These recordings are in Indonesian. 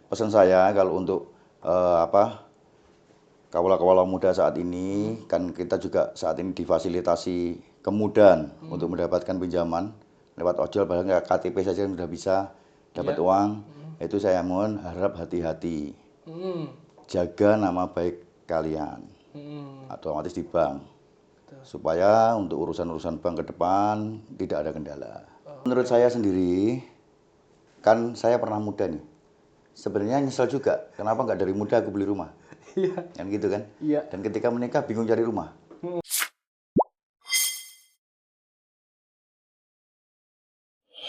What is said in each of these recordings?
pesan saya kalau untuk kawula-kawula muda saat ini, kan kita juga saat ini difasilitasi kemudahan untuk mendapatkan pinjaman lewat ojol, bahkan KTP saja sudah bisa dapat uang. Itu saya mohon harap hati-hati. Jaga nama baik kalian, otomatis di bank. Supaya untuk urusan-urusan bank ke depan tidak ada kendala. Menurut saya sendiri, kan saya pernah muda nih. Sebenarnya nyesel juga, kenapa nggak dari muda aku beli rumah? Iya. Kan gitu kan? Iya. Dan ketika menikah bingung cari rumah.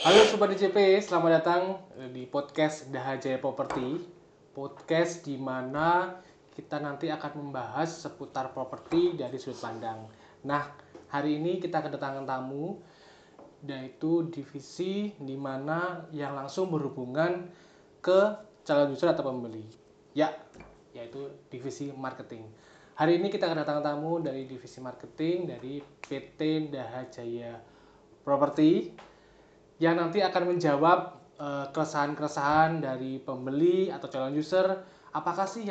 Halo Sobat DCP, selamat datang di podcast Dahajaya Property. Podcast di mana kita nanti akan membahas seputar properti dari sudut pandang. Nah, hari ini kita kedatangan tamu, yaitu divisi di mana yang langsung berhubungan ke calon user atau pembeli. Ya, yaitu divisi marketing. Hari ini kita kedatangan tamu dari divisi marketing dari PT Dahajaya Property yang nanti akan menjawab keresahan-keresahan dari pembeli atau calon user. Apa sih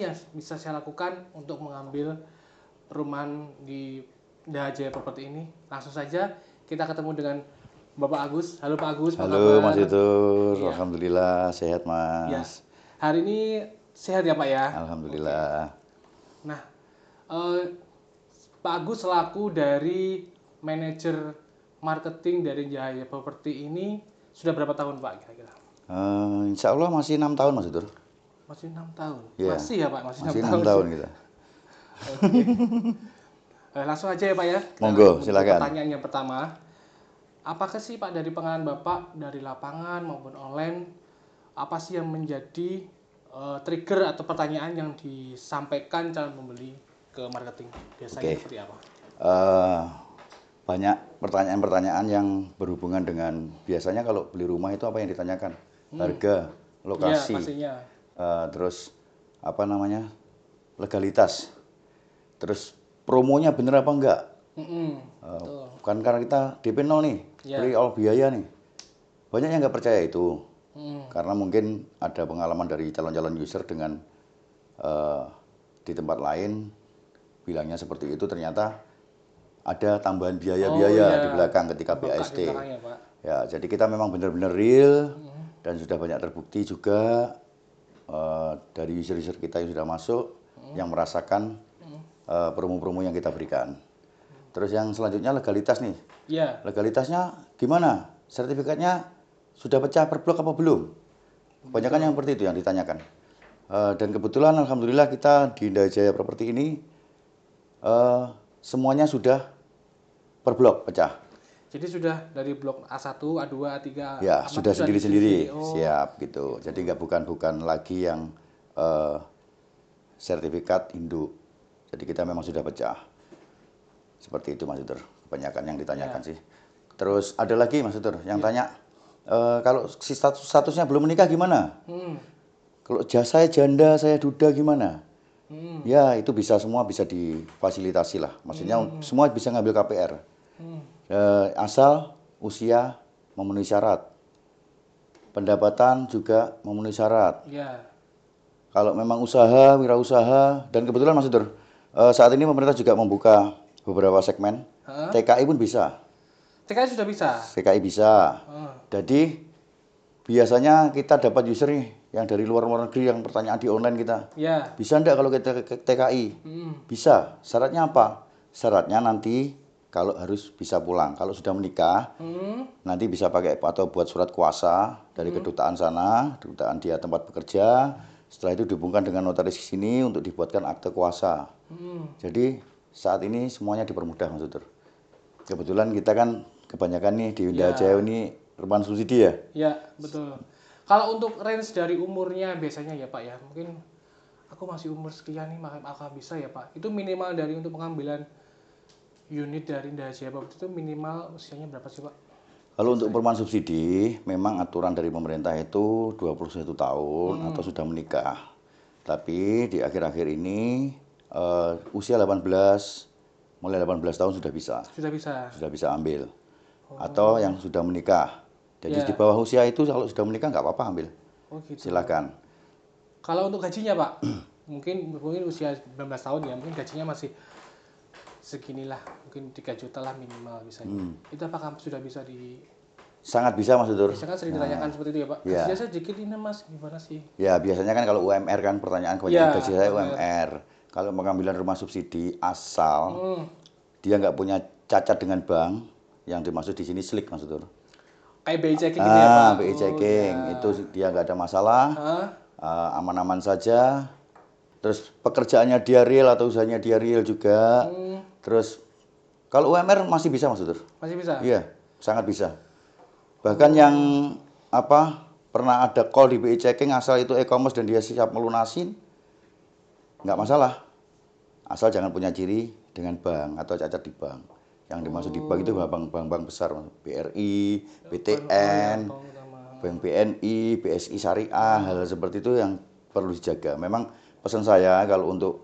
yang bisa saya lakukan untuk mengambil perumahan di Dahajaya Property ini? Langsung saja kita ketemu dengan Bapak Agus. Halo Pak Agus, apa Halo kabar? Mas Yutur, Iya. alhamdulillah sehat Ya. Mas. Hari ini sehat ya Pak ya? Alhamdulillah. Nah, Pak Agus selaku dari manajer marketing dari Dahajaya Property ini sudah berapa tahun Pak kira-kira? Insya Allah masih 6 tahun Mas Yutur. Masih 6 tahun. Iya. Masih ya Pak, masih 6 Masih 6 tahun. tahun kita. Oke. Langsung aja ya Pak ya. Kita Monggo, lanjut ke silakan. pertanyaan yang pertama. Apakah sih Pak dari pengalaman Bapak dari lapangan maupun online, apa sih yang menjadi trigger atau pertanyaan yang disampaikan calon pembeli ke marketing? Biasanya Oke. seperti apa? Banyak pertanyaan-pertanyaan yang berhubungan dengan biasanya kalau beli rumah itu apa yang ditanyakan? Harga, lokasi, Iya, pastinya. terus apa namanya, legalitas, terus promonya bener apa enggak? Betul. Kan karena kita DP 0 nih, Iya. beli all biaya nih. Banyak yang nggak percaya itu. Karena mungkin ada pengalaman dari calon-calon user dengan di tempat lain bilangnya seperti itu, ternyata ada tambahan biaya-biaya iya. di belakang ketika Bengkak BAST. di belakangnya, Pak. Ya, jadi kita memang benar-benar real dan sudah banyak terbukti juga dari user-user kita yang sudah masuk yang merasakan promo-promo yang kita berikan. Terus yang selanjutnya legalitas nih. Iya. Legalitasnya gimana? Sertifikatnya sudah pecah per blok apa belum? Kebanyakan yang seperti itu yang ditanyakan. Dan kebetulan alhamdulillah kita di Dahajaya Property ini semuanya sudah per blok pecah. Jadi sudah dari blok A1, A2, A3, Ya, A4 sudah sendiri-sendiri. Oh. Siap gitu. Jadi nggak bukan lagi yang sertifikat induk. Jadi kita memang sudah pecah. Seperti itu Mas Yutur. Kebanyakan yang ditanyakan sih. Terus ada lagi Mas Yutur yang tanya kalau si statusnya belum menikah gimana? Kalau saya janda, saya duda gimana? Ya itu bisa semua bisa difasilitasi lah. Maksudnya semua bisa ngambil KPR. Asal usia memenuhi syarat. Pendapatan juga memenuhi syarat. Iya. Kalau memang usaha, wirausaha, dan kebetulan Mas Yutur, saat ini pemerintah juga membuka beberapa segmen. TKI pun bisa. TKI sudah bisa? TKI bisa. Jadi biasanya kita dapat user nih yang dari luar negeri yang pertanyaan di online kita. Iya. Bisa enggak kalau kita ke TKI? Bisa. Syaratnya apa? Syaratnya nanti kalau harus bisa pulang. Kalau sudah menikah, nanti bisa pakai atau buat surat kuasa dari kedutaan sana, kedutaan dia tempat bekerja. Setelah itu dihubungkan dengan notaris di sini untuk dibuatkan akte kuasa. Jadi saat ini semuanya dipermudah Mas Yutur. Kebetulan kita kan kebanyakan nih di Dahajaya ini perumahan subsidi ya. Iya, betul. Kalau untuk range dari umurnya biasanya ya Pak ya, mungkin aku masih umur sekian nih, maka bisa ya Pak. Itu minimal dari untuk pengambilan unit dari Dahajaya Property itu minimal usianya berapa sih Pak? Kalau untuk perumahan subsidi, memang aturan dari pemerintah itu 21 tahun atau sudah menikah. Tapi di akhir-akhir ini usia 18, mulai 18 tahun sudah bisa. Sudah bisa ambil. Atau yang sudah menikah. Jadi di bawah usia itu kalau sudah menikah nggak apa-apa ambil. Oh gitu. Silakan. Kalau untuk gajinya Pak, mungkin usia 19 tahun ya, mungkin gajinya masih seginilah, mungkin 3 juta lah minimal misalnya. Itu apakah sudah bisa Sangat bisa Mas Tutur. biasanya kan sering ditanyakan seperti itu ya Pak. Ya. Gajinya saya sedikit ini Mas, gimana sih? Ya, biasanya kan kalau UMR kan pertanyaan kebanyakan Iya, gaji saya UMR. UMR. Kalau pengambilan rumah subsidi asal Hmm, dia nggak punya cacat dengan bank, yang dimaksud di sini slik Mas Tutur. kayak BI checking gitu ya Pak? BI checking Ya. itu dia nggak ada masalah, Hah? aman-aman saja. Terus pekerjaannya dia real atau usahanya dia real juga. Terus kalau UMR masih bisa Mas Tutur. Masih bisa? Iya, sangat bisa. Bahkan yang pernah ada call di BI checking asal itu e-commerce dan dia siap melunasin, nggak masalah. Asal jangan punya ciri dengan bank atau cacat di bank. Yang dimaksud di bank itu bank-bank besar, BRI, BTN, Bank BNI, BSI Syariah, hal seperti itu yang perlu dijaga. Memang pesan saya kalau untuk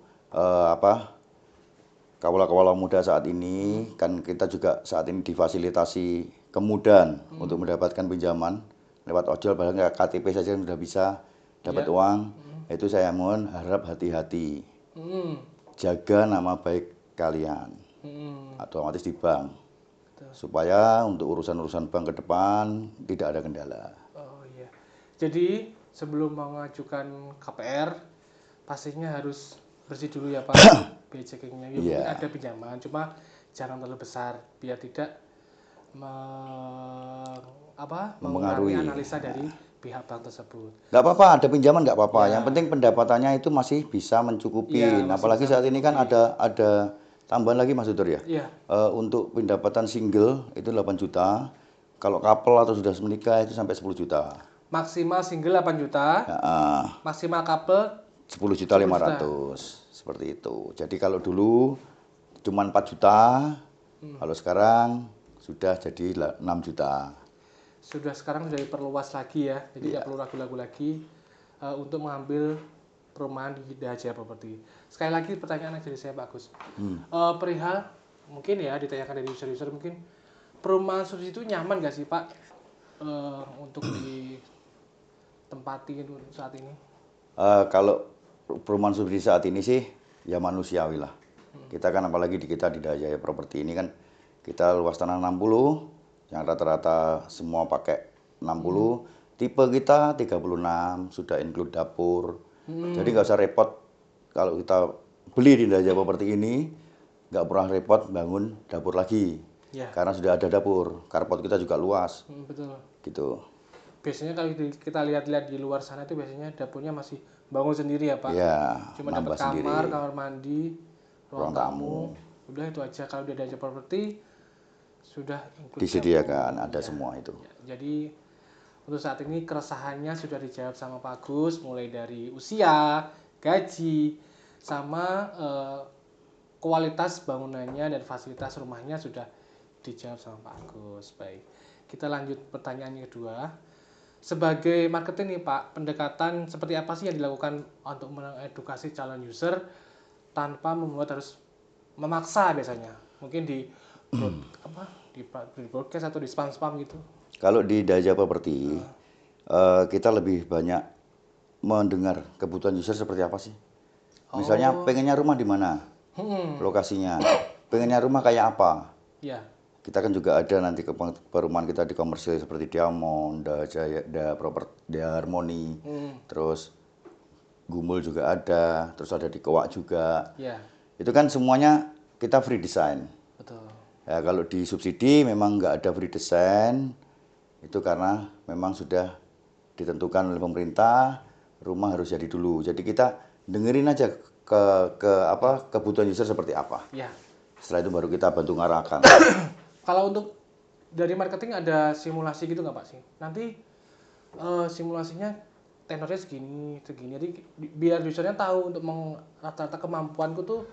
kawula-kawula muda saat ini, kan kita juga saat ini difasilitasi kemudahan untuk mendapatkan pinjaman lewat ojol, bahkan KTP saja sudah bisa dapat uang. Itu saya mohon harap hati-hati. Jaga nama baik kalian, otomatis di bank, supaya untuk urusan-urusan bank ke depan tidak ada kendala. Oh iya. Jadi sebelum mengajukan KPR pastinya harus bersih dulu ya Pak. BI checkingnya. Ya, mungkin ada pinjaman, cuma jangan terlalu besar biar tidak mengurangi analisa dari pihak bank tersebut. Nggak apa-apa, ada pinjaman nggak apa-apa. Yang penting pendapatannya itu masih bisa mencukupin. Iya, masih Apalagi bisa saat ini kan ada tambahan lagi Mas Tutur ya. Iya. Untuk pendapatan single itu 8 juta. Kalau couple atau sudah menikah itu sampai 10 juta. Maksimal single 8 juta, maksimal couple 10 juta 500. Seperti itu. Jadi kalau dulu cuma 4 juta, kalau sekarang sudah jadi 6 juta. Sudah sekarang sudah diperluas lagi ya, jadi nggak perlu ragu-ragu lagi untuk mengambil perumahan di Daha Jaya Property. Sekali lagi pertanyaan dari saya Pak Agus, perihal mungkin ya ditanyakan dari user-user, mungkin perumahan subsidi itu nyaman nggak sih Pak untuk ditempati saat ini? Kalau perumahan subsidi saat ini sih ya manusiawi lah. Kita kan apalagi kita di Daha Jaya Property ini kan kita luas tanah 60, yang rata-rata semua pakai 60, tipe kita 36, sudah include dapur. Jadi nggak usah repot kalau kita beli di Daha Jaya Property ini, nggak pernah repot bangun dapur lagi. Ya. Karena sudah ada dapur, carport kita juga luas. Betul. Gitu. Biasanya kalau kita lihat-lihat di luar sana itu biasanya dapurnya masih bangun sendiri ya Pak? Ya, cuma dapat kamar mandi, ruang tamu. Udah itu aja. Kalau di Daha Jaya Property sudah disediakan ada semua itu. Ya, jadi untuk saat ini keresahannya sudah dijawab sama Pak Agus, mulai dari usia, gaji, sama kualitas bangunannya dan fasilitas rumahnya sudah dijawab sama Pak Agus. Baik, kita lanjut pertanyaan yang kedua. Sebagai marketing nih Pak, pendekatan seperti apa sih yang dilakukan untuk mengedukasi calon user tanpa membuat harus memaksa biasanya? Mungkin di broadcast atau di spam gitu. Kalau di Daha Jaya Property, kita lebih banyak mendengar kebutuhan user seperti apa sih. Misalnya pengennya rumah di mana, lokasinya, pengennya rumah kayak apa. Ya. Kita kan juga ada nanti perumahan kita di komersil seperti Diamond, Daha Jaya, Daha Harmoni, terus Gumul juga ada, terus ada di Kewak juga. Ya. Itu kan semuanya kita free design. Betul. Ya, kalau di subsidi memang nggak ada free design, itu karena memang sudah ditentukan oleh pemerintah, rumah harus jadi dulu. Jadi kita dengerin aja kebutuhan user seperti apa. Ya. Setelah itu baru kita bantu ngarahkan. Kalau untuk dari marketing ada simulasi gitu nggak Pak sih? Nanti simulasinya tenornya segini. Jadi biar usernya tahu untuk rata-rata kemampuanku tuh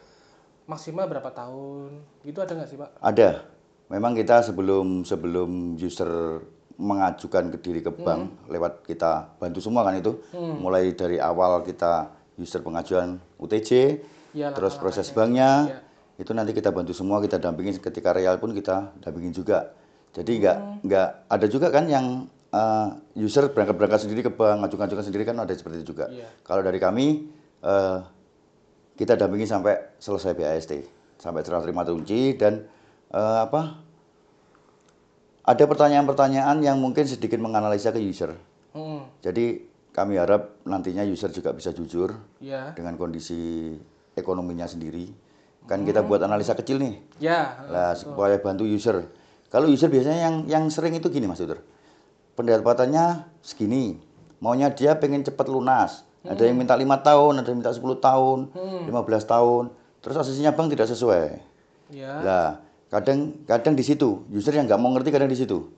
maksimal berapa tahun. Gitu ada nggak sih Pak? Ada. Memang kita sebelum user mengajukan ke diri ke bank, lewat kita bantu semua kan itu. Mulai dari awal kita user pengajuan UTJ, terus proses banknya, itu nanti kita bantu semua, kita dampingin, ketika real pun kita dampingin juga. Jadi nggak ada juga kan yang user berangkat sendiri ke bank, ngajukan sendiri kan ada seperti itu juga. Iya. Kalau dari kami kita dampingi sampai selesai BAST, sampai serah terima kunci dan ada pertanyaan-pertanyaan yang mungkin sedikit menganalisa ke user. Jadi kami harap nantinya user juga bisa jujur Iya. dengan kondisi ekonominya sendiri. Kan kita buat analisa kecil nih. Ya. Lah supaya bantu user. Kalau user biasanya yang sering itu gini Mas Tutur. Pendapatannya segini. Maunya dia pengen cepat lunas. Ada yang minta 5 tahun, ada yang minta 10 tahun, 15 tahun. Terus asesnya bank tidak sesuai. Ya. Lah, kadang di situ, user yang nggak mau ngerti kadang di situ.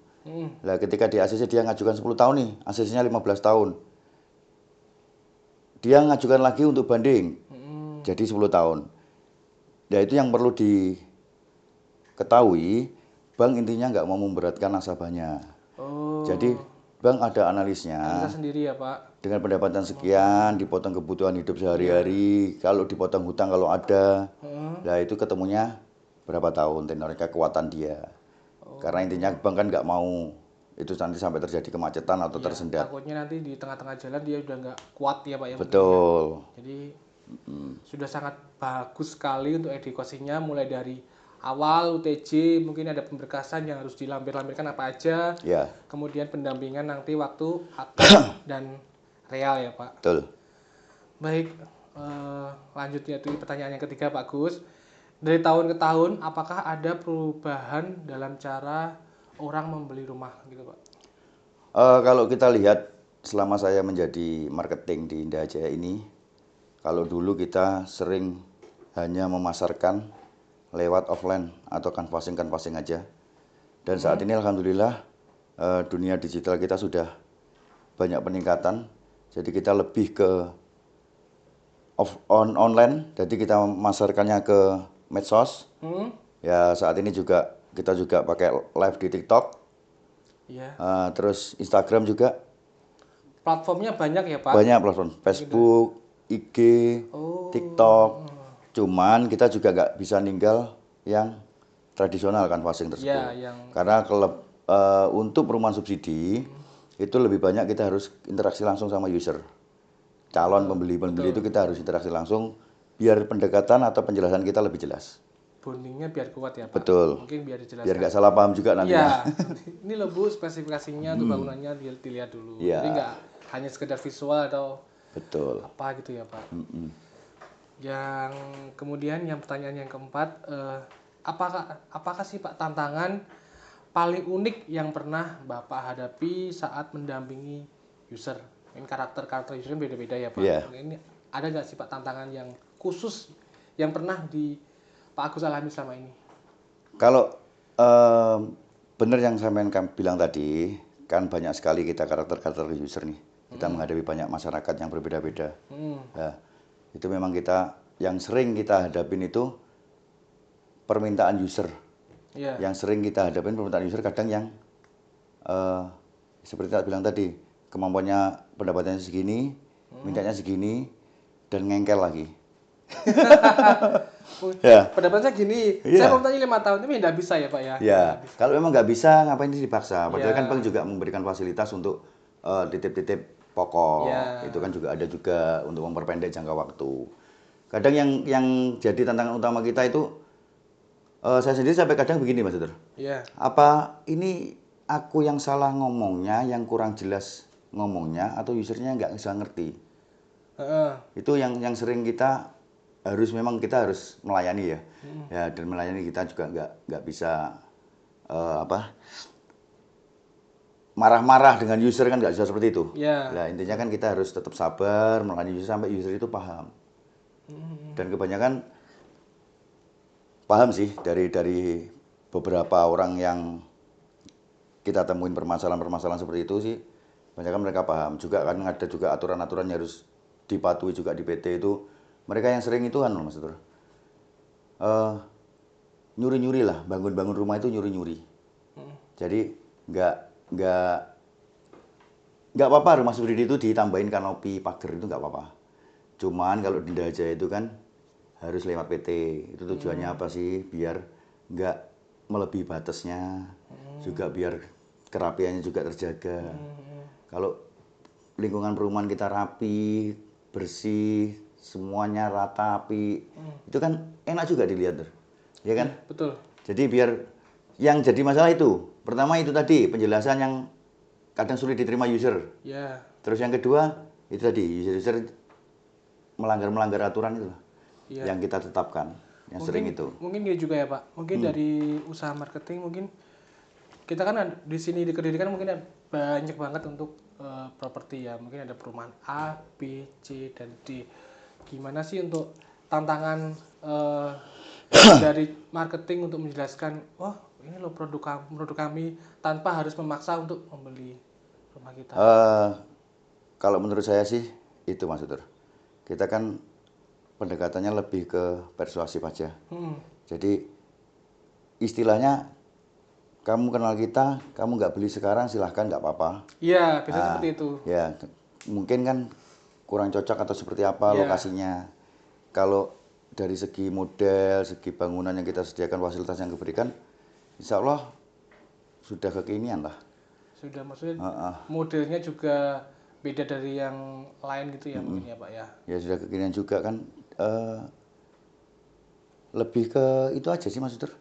Lah, ketika di ACC dia ngajukan 10 tahun nih, ACC-nya 15 tahun. Dia ngajukan lagi untuk banding. Jadi 10 tahun. Ya itu yang perlu diketahui, bank intinya nggak mau memberatkan nasabahnya. Jadi bank ada analisnya. Analisa sendiri ya Pak. Dengan pendapatan sekian, dipotong kebutuhan hidup sehari-hari, kalau dipotong hutang kalau ada, nah itu ketemunya berapa tahun tenornya kekuatan dia. Karena intinya bank kan nggak mau itu nanti sampai terjadi kemacetan atau tersendat. Takutnya nanti di tengah-tengah jalan dia udah nggak kuat ya Pak ya. Betul. Jadi sudah sangat bagus sekali untuk edukasinya, mulai dari awal UTJ mungkin ada pemberkasan yang harus dilampirkan apa aja. Ya. Kemudian pendampingan nanti waktu akad dan real ya Pak. Betul. Baik, lanjut ya itu pertanyaan yang ketiga Pak Gus. Dari tahun ke tahun, apakah ada perubahan dalam cara orang membeli rumah gitu Pak? Kalau kita lihat selama saya menjadi marketing di Indah Jaya ini, kalau dulu kita sering hanya memasarkan lewat offline atau canvassing aja. Dan saat ini alhamdulillah dunia digital kita sudah banyak peningkatan. Jadi kita lebih ke online, jadi kita memasarkannya ke medsos. Ya saat ini juga kita juga pakai live di TikTok. Iya. Terus Instagram juga. Platformnya banyak ya Pak? Banyak platform, Facebook, IG, TikTok. Cuman kita juga nggak bisa ninggal yang tradisional canvassing tersebut. Ya, Karena kalau untuk perumahan subsidi itu lebih banyak kita harus interaksi langsung sama user. Calon pembeli itu kita harus interaksi langsung biar pendekatan atau penjelasan kita lebih jelas. Bondingnya biar kuat ya Pak? Betul. Mungkin biar dijelaskan. Biar nggak salah paham juga nantinya. Iya. Ini loh Bu spesifikasinya untuk bangunannya dilihat dulu. Iya. Jadi nggak hanya sekedar visual atau Betul. apa gitu ya Pak. Yang kemudian yang pertanyaan yang keempat, apakah sih Pak tantangan paling unik yang pernah Bapak hadapi saat mendampingi user? Ini karakter user beda-beda ya Pak. Iya. Ini ada nggak sih Pak tantangan yang khusus yang pernah di Pak Agus alami selama ini? Kalau benar yang saya bilang tadi, kan banyak sekali kita karakter user nih. Kita menghadapi banyak masyarakat yang berbeda-beda. Nah, itu memang kita yang sering kita hadapin itu permintaan user. Yeah. Yang sering kita hadapin permintaan user kadang yang seperti saya bilang tadi, kemampuannya pendapatannya segini, mintanya segini, dan ngengkel lagi. Ya. Pendapatannya gini, Iya. saya mau tanya 5 tahun, tapi nggak bisa ya Pak ya? Ya, kalau memang nggak bisa, ngapain sih dipaksa? Padahal kan bank juga memberikan fasilitas untuk titip-titip pokok. Itu kan juga ada juga untuk memperpendek jangka waktu. Kadang yang jadi tantangan utama kita itu, saya sendiri sampai kadang begini Mas Tutur. Iya. Apa ini aku yang salah ngomongnya, yang kurang jelas ngomongnya, atau usernya nggak bisa ngerti? Itu yang sering kita kita harus melayani ya. Ya, dan melayani kita juga nggak bisa marah-marah dengan user, kan nggak bisa seperti itu. Nah, intinya kan kita harus tetap sabar melayani user sampai user itu paham. Dan kebanyakan paham sih dari beberapa orang yang kita temuin permasalahan seperti itu sih, kebanyakan mereka paham. Juga kan ada juga aturan-aturan yang harus dipatuhi juga di PT itu. Mereka yang sering itu kan Mas Tutur, nyuri-nyuri lah, bangun rumah itu nyuri-nyuri. Jadi nggak apa-apa rumah subsidi itu ditambahin kanopi pagar itu nggak apa-apa. Cuman kalau di Indah Jaya itu kan harus lewat PT. Itu tujuannya apa sih? Biar nggak melebihi batasnya, juga biar kerapiannya juga terjaga. Kalau lingkungan perumahan kita rapi, bersih, semuanya rata, api, itu kan enak juga dilihat, ya kan? Betul. Jadi biar yang jadi masalah itu, pertama itu tadi penjelasan yang kadang sulit diterima user. Ya. Terus yang kedua itu tadi user melanggar aturan itu Iya. yang kita tetapkan, yang sering itu. Mungkin gini juga ya Pak. Mungkin dari usaha marketing mungkin kita kan di sini di Kediri kan mungkin ada banyak banget untuk properti ya. Mungkin ada perumahan A, B, C dan D. Gimana sih untuk tantangan dari marketing untuk menjelaskan, oh ini loh produk kami tanpa harus memaksa untuk membeli rumah kita. Kalau menurut saya sih itu Mas Utur. Kita kan pendekatannya lebih ke persuasif aja. Jadi istilahnya kamu kenal kita, kamu nggak beli sekarang silahkan nggak apa-apa. Iya, biasanya seperti itu. Ya, mungkin kan kurang cocok atau seperti apa lokasinya. Kalau dari segi model, segi bangunan yang kita sediakan, fasilitas yang diberikan, insya Allah sudah kekinian lah. Sudah, maksudnya modelnya juga beda dari yang lain gitu ya mungkin ya Pak ya. Ya sudah kekinian juga kan. Lebih ke itu aja sih Mas Utur.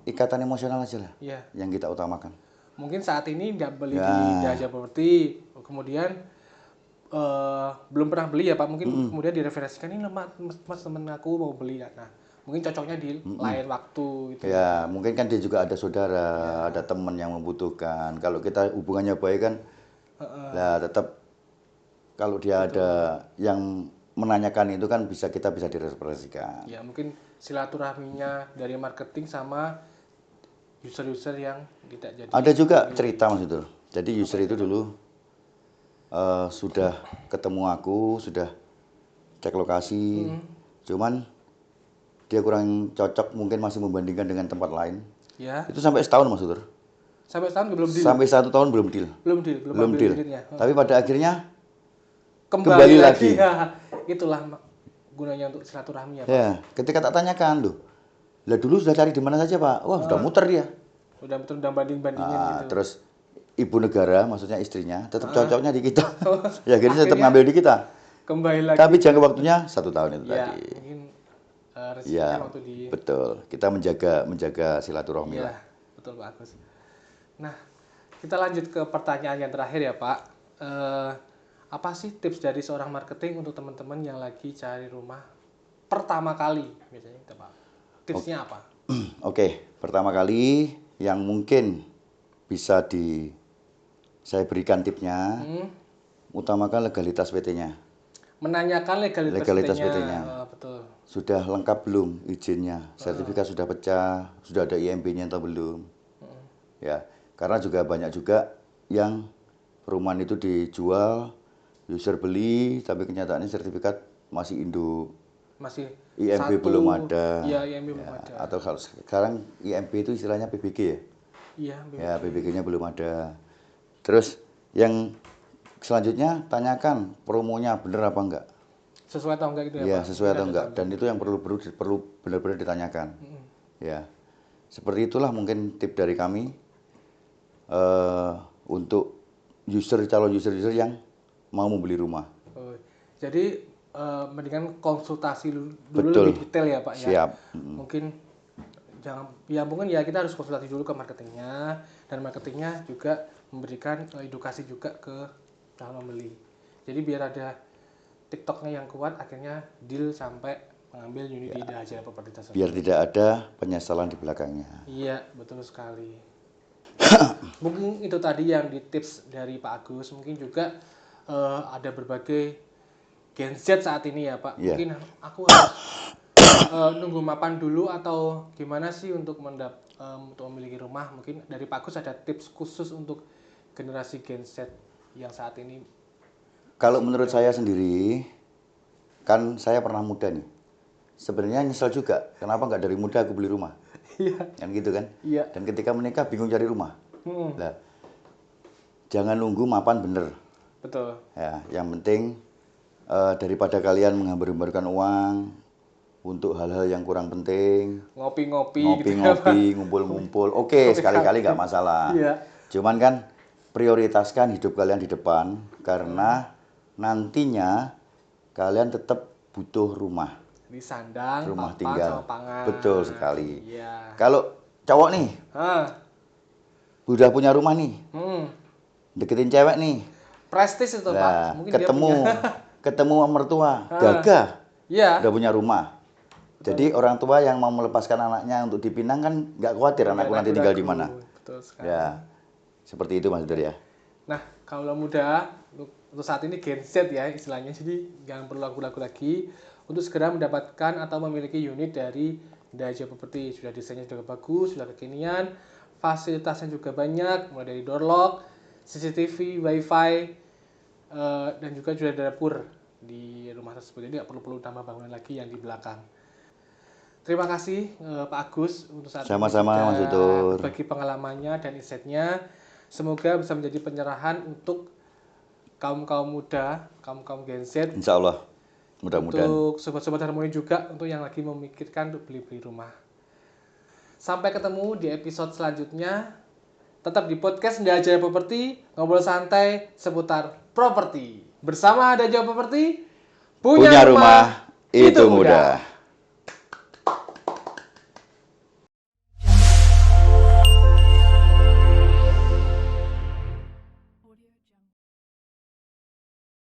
Ikatan emosional aja lah yang kita utamakan. Mungkin saat ini nggak beli di Dahaja Property, kemudian belum pernah beli ya Pak, mungkin kemudian direferensikan, ini mas temen aku mau beli ya. Nah mungkin cocoknya di lain waktu gitu. Ya mungkin kan dia juga ada saudara, ada teman yang membutuhkan. Kalau kita hubungannya baik kan, nah tetap kalau dia ada yang menanyakan itu kan kita bisa direferensikan. Ya mungkin silaturahminya dari marketing sama user-user yang tidak jadi. Ada juga cerita Mas itu. Jadi user itu dulu sudah ketemu aku, sudah cek lokasi, cuman dia kurang cocok, mungkin masih membandingkan dengan tempat lain. Ya. Itu sampai setahun Mas Utur. Sampai setahun belum deal. Sampai 1 tahun belum deal. Belum deal. Tapi pada akhirnya kembali lagi. Ya, itulah gunanya untuk silaturahmi ya Pak. Ya, ketika tak tanyakan loh, lah dulu sudah cari di mana saja Pak? Wah sudah muter dia. Udah banding-bandingin gitu. Terus ibu negara, maksudnya istrinya, tetap cocoknya di kita. Ya akhirnya tetap ngambil di kita. Kembali lagi. Tapi jangka waktunya 1 tahun itu tadi. Mungkin Ya, waktu betul. Kita menjaga silaturahmi lah. Betul Pak Agus. Nah, kita lanjut ke pertanyaan yang terakhir ya Pak. Apa sih tips dari seorang marketing untuk teman-teman yang lagi cari rumah pertama kali? Biasanya itu Pak. Tipsnya apa? Oke, pertama kali yang mungkin bisa saya berikan tipsnya, utamakan legalitas PT-nya. Menanyakan legalitas PT-nya. Betul. Sudah lengkap belum izinnya? Sertifikat sudah pecah, sudah ada IMB-nya atau belum? Ya, karena juga banyak juga yang perumahan itu dijual, user beli, tapi kenyataannya sertifikat masih Indo. Masih IMB belum ada. Iya, IMB belum ada. Atau kalau sekarang IMB itu istilahnya PBG ya? Iya, ya PBG-nya belum ada. Terus yang selanjutnya tanyakan promonya bener apa enggak? Sesuai atau enggak gitu ya, ya Pak? Sesuai atau enggak. Dan itu yang perlu benar-benar ditanyakan. Ya. Seperti itulah mungkin tip dari kami untuk calon user yang mau membeli rumah. Jadi mendingan konsultasi dulu lebih detail ya Pak ya. Siap. Mungkin mungkin kita harus konsultasi dulu ke marketingnya, dan marketingnya juga memberikan edukasi juga ke calon pembeli. Jadi biar ada TikToknya yang kuat, akhirnya deal sampai mengambil unit di Dahaja Property tersebut. Biar tidak ada penyesalan di belakangnya. Iya, betul sekali. Mungkin itu tadi yang di tips dari Pak Agus. Mungkin juga ada berbagai Gen Z saat ini ya Pak. Mungkin aku harus nunggu mapan dulu atau gimana sih untuk memiliki rumah. Mungkin dari Pak Agus ada tips khusus untuk generasi Gen Z yang saat ini. Kalau menurut saya sendiri, kan saya pernah muda nih. Sebenarnya nyesel juga, kenapa nggak dari muda aku beli rumah? Iya. Kan gitu kan? Iya. Dan ketika menikah bingung cari rumah. Nah, jangan nunggu mapan bener. Betul. Ya, yang penting daripada kalian menghambar-hambarkan uang untuk hal-hal yang kurang penting, Ngopi-ngopi gitu ya, Pak. ngopi-ngopi, ngumpul-ngumpul, oke, sekali-kali nggak masalah. Iya. Cuman kan prioritaskan hidup kalian di depan, karena nantinya kalian tetap butuh rumah, Di sandang, rumah papan, tinggal. sama pangan. Betul sekali. Iya. Kalau cowok nih, udah punya rumah nih, deketin cewek nih, Prestis itu, Pak. lah Mungkin ketemu dia punya. ketemu sama mertua, gagah, Iya. udah punya rumah. Jadi orang tua yang mau melepaskan anaknya untuk dipinang kan nggak khawatir anakku nanti tinggal di mana. Betul sekali. Ya, seperti itu Mas Dur ya. Nah, kalau muda untuk saat ini Gen Z ya istilahnya, jadi jangan perlu ragu-ragu lagi untuk segera mendapatkan atau memiliki unit dari Dahaja Property. Sudah desainnya sudah bagus, sudah kekinian, fasilitasnya juga banyak, mulai dari door lock, CCTV, WiFi, dan juga sudah ada dapur di rumah tersebut. Jadi nggak perlu tambah bangunan lagi yang di belakang. Terima kasih Pak Agus untuk saat Sama-sama, ini Mas Dur. berbagi pengalamannya dan insight-nya. Semoga bisa menjadi pencerahan untuk kaum-kaum muda, kaum-kaum Gen Z. Insya Allah, mudah-mudahan. Untuk sobat-sobat Harmoni juga, untuk yang lagi memikirkan untuk beli-beli rumah. Sampai ketemu di episode selanjutnya. Tetap di podcast Dahaja Property, ngobrol santai seputar properti. Bersama Dahaja Property, Punya rumah itu mudah.